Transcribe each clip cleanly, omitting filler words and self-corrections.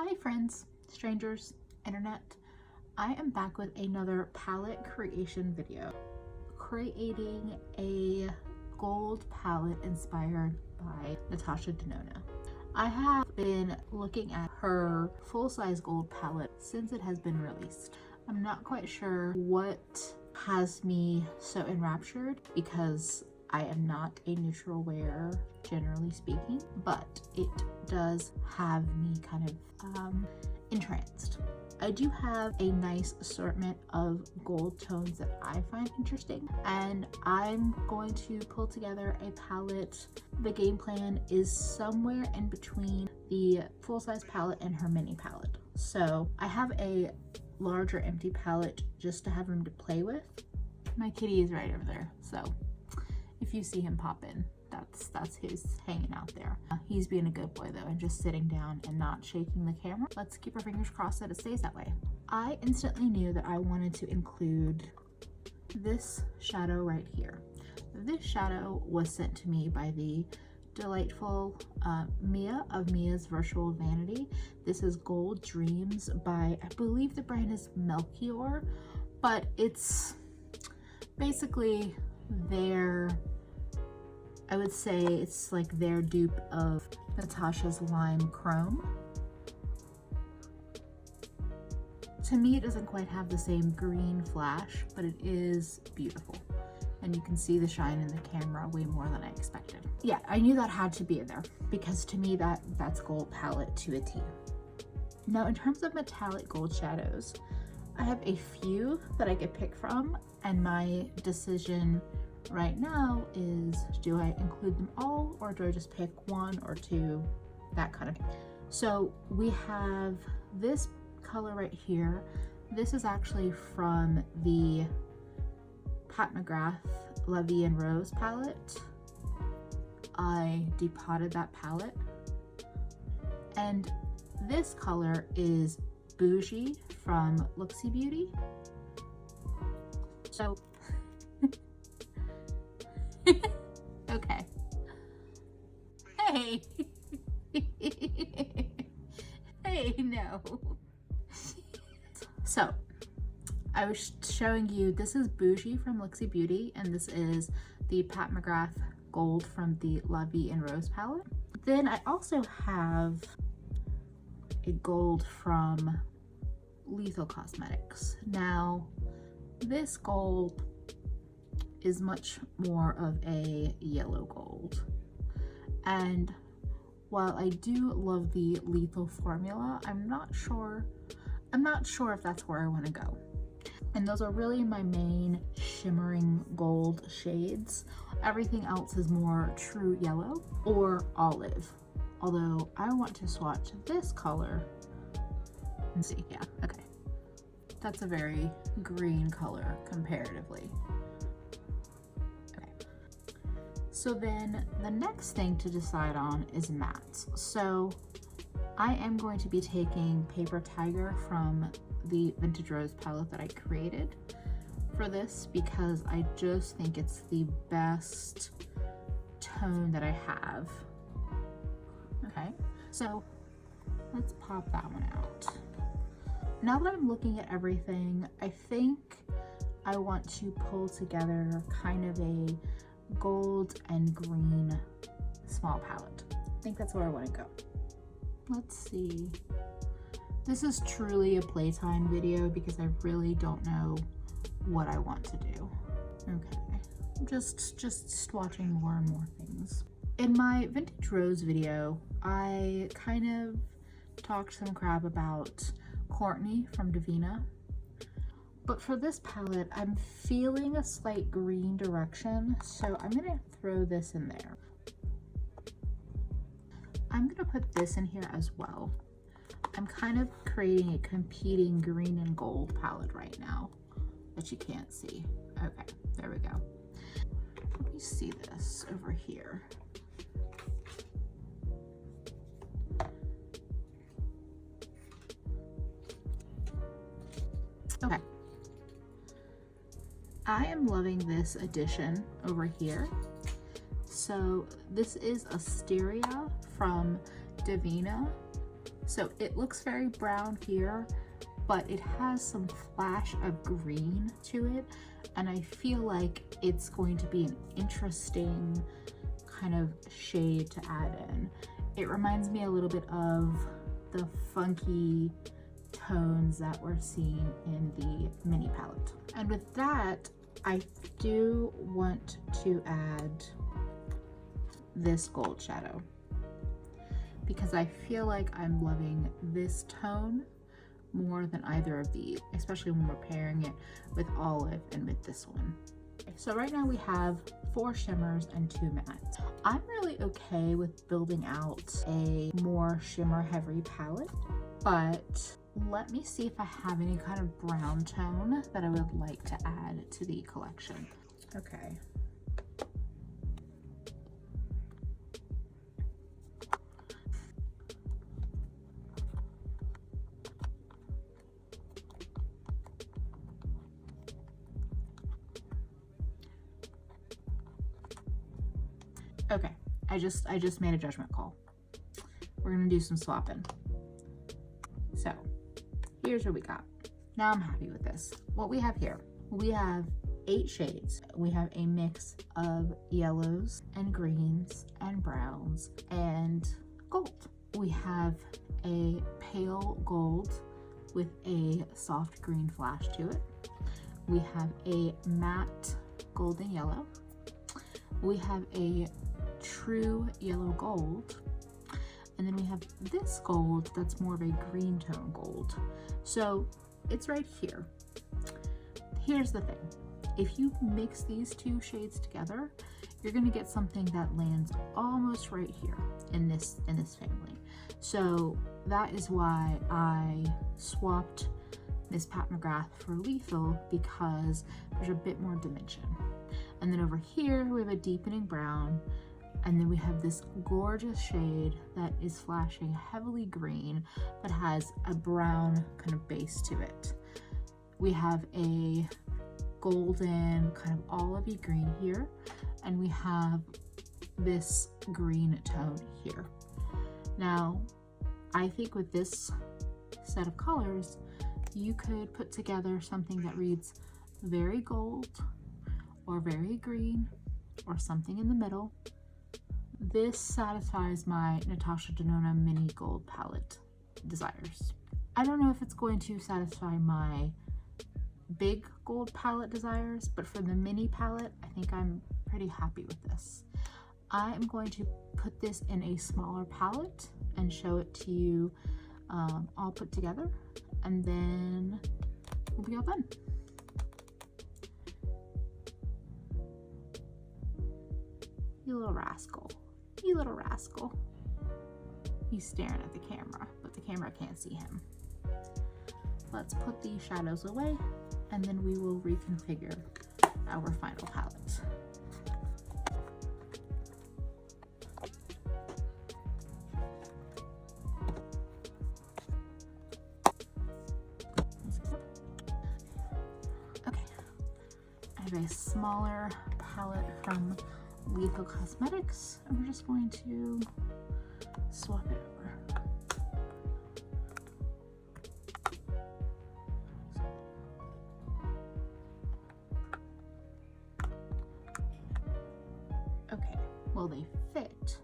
Hi friends, strangers, internet. I am back with another palette creation video. Creating a gold palette inspired by Natasha Denona. I have been looking at her full-size gold palette since it has been released. I'm not quite sure what has me so enraptured because I am not a neutral wearer, generally speaking, but it does have me kind of entranced. I do have a nice assortment of gold tones that I find interesting, and I'm going to pull together a palette. The game plan is somewhere in between the full-size palette and her mini palette. So I have a larger empty palette just to have room to play with. My kitty is right over there, so if you see him pop in, that's his hanging out there. He's being a good boy though and just sitting down and not shaking the camera. Let's keep our fingers crossed that it stays that way. I instantly knew that I wanted to include this shadow right here. This shadow was sent to me by the delightful Mia of Mia's Virtual Vanity. This is Gold Dreams by, I believe the brand is Melkior, but it's basically their, I would say it's like their dupe of Natasha's Lime Chrome. To me, it doesn't quite have the same green flash, but it is beautiful. And you can see the shine in the camera way more than I expected. Yeah, I knew that had to be in there because to me that's gold palette to a T. Now, in terms of metallic gold shadows, I have a few that I could pick from, and my decision right now is, do I include them all or do I just pick one or two, that kind of thing. So we have this color right here. This is actually from the Pat McGrath La Vie en Rose palette. I depotted that palette. And this color is Bougie from Looksy Beauty. So okay. Hey. Hey, no. So, I was showing you, this is Bougie from Looksy Beauty, and this is the Pat McGrath Gold from the La Vie en Rose palette. Then I also have a gold from Lethal Cosmetics. Now, this gold is much more of a yellow gold, and while I do love the Lethal formula, I'm not sure if that's where I want to go. And those are really my main shimmering gold shades. Everything else is more true yellow or olive, although I want to swatch this color and see. Yeah, okay, that's a very green color comparatively. So then the next thing to decide on is mattes. So I am going to be taking Paper Tiger from the Vintage Rose palette that I created for this because I just think it's the best tone that I have. Okay, so let's pop that one out. Now that I'm looking at everything, I think I want to pull together kind of a gold and green small palette. I think that's where I want to go. Let's see. This is truly a playtime video because I really don't know what I want to do. Okay, just swatching more and more things. In my Vintage Rose video, I kind of talked some crap about Courtney from Devinah. But for this palette, I'm feeling a slight green direction, so I'm gonna throw this in there. I'm gonna put this in here as well. I'm kind of creating a competing green and gold palette right now that you can't see. Okay, there we go. Let me see this over here. Okay. I am loving this addition over here. So this is Asteria from Devinah. So it looks very brown here, but it has some flash of green to it, and I feel like it's going to be an interesting kind of shade to add in. It reminds me a little bit of the funky tones that we're seeing in the mini palette. And with that, I do want to add this gold shadow because I feel like I'm loving this tone more than either of these, especially when we're pairing it with olive and with this one. So right now we have 4 shimmers and 2 mattes. I'm really okay with building out a more shimmer heavy palette, but let me see if I have any kind of brown tone that I would like to add to the collection. Okay. Okay, I just made a judgment call. We're gonna do some swapping. So here's what we got. Now I'm happy with this. What we have here, we have 8 shades. We have a mix of yellows and greens and browns and gold. We have a pale gold with a soft green flash to it. We have a matte golden yellow. We have a true yellow gold, and then we have this gold that's more of a green tone gold. So it's right here. Here's the thing, if you mix these 2 shades together, you're gonna get something that lands almost right here in this family. So that is why I swapped Miss Pat McGrath for Lethal, because there's a bit more dimension. And then over here we have a deepening brown, and then we have this gorgeous shade that is flashing heavily green but has a brown kind of base to it. We have a golden kind of olivey green here, and we have this green tone here. Now I think with this set of colors you could put together something that reads very gold or very green or something in the middle. This satisfies my Natasha Denona mini gold palette desires. I don't know if it's going to satisfy my big gold palette desires, but for the mini palette, I think I'm pretty happy with this. I am going to put this in a smaller palette and show it to you all put together, and then we'll be all done. You little rascal. You little rascal. He's staring at the camera, but the camera can't see him. Let's put these shadows away, and then we will reconfigure our final palette. Okay, I have a smaller palette from Devinah Cosmetics, and we're just going to swap it over. Okay, well, they fit,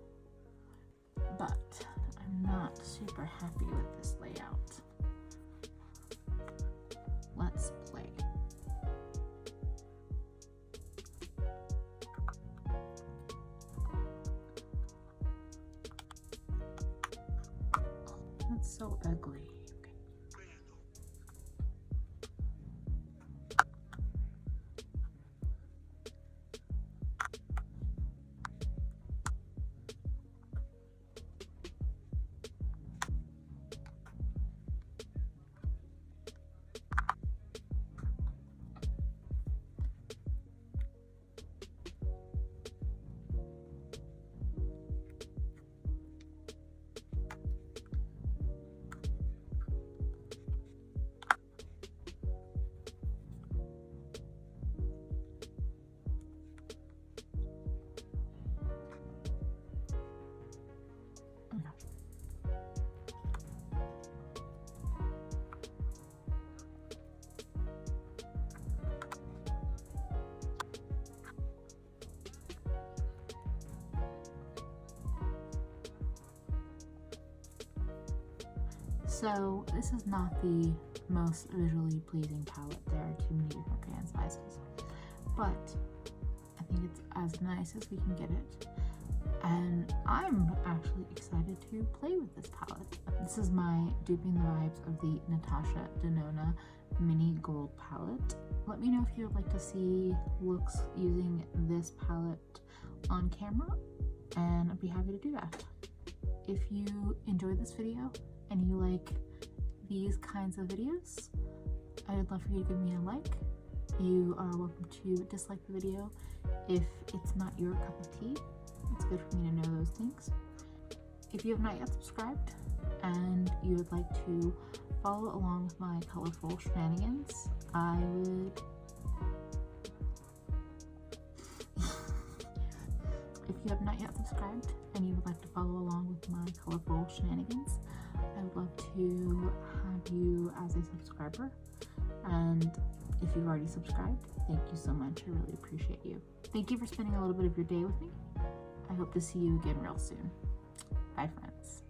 but I'm not super happy with this layout. Let's play. That's so ugly. So this is not the most visually pleasing palette. There are too many different pan sizes, but I think it's as nice as we can get it. And I'm actually excited to play with this palette. This is my Duping the Vibes of the Natasha Denona Mini Gold palette. Let me know if you would like to see looks using this palette on camera, and I'd be happy to do that. If you enjoyed this video and you like these kinds of videos, I would love for you to give me a like. You are welcome to dislike the video if it's not your cup of tea. It's good for me to know those things. If you have not yet subscribed and you would like to follow along with my colorful shenanigans, I would... If you have not yet subscribed and you would like to follow along with my colorful shenanigans, I would love to have you as a subscriber. And if you've already subscribed, thank you so much. I really appreciate you. Thank you for spending a little bit of your day with me. I hope to see you again real soon. Bye, friends.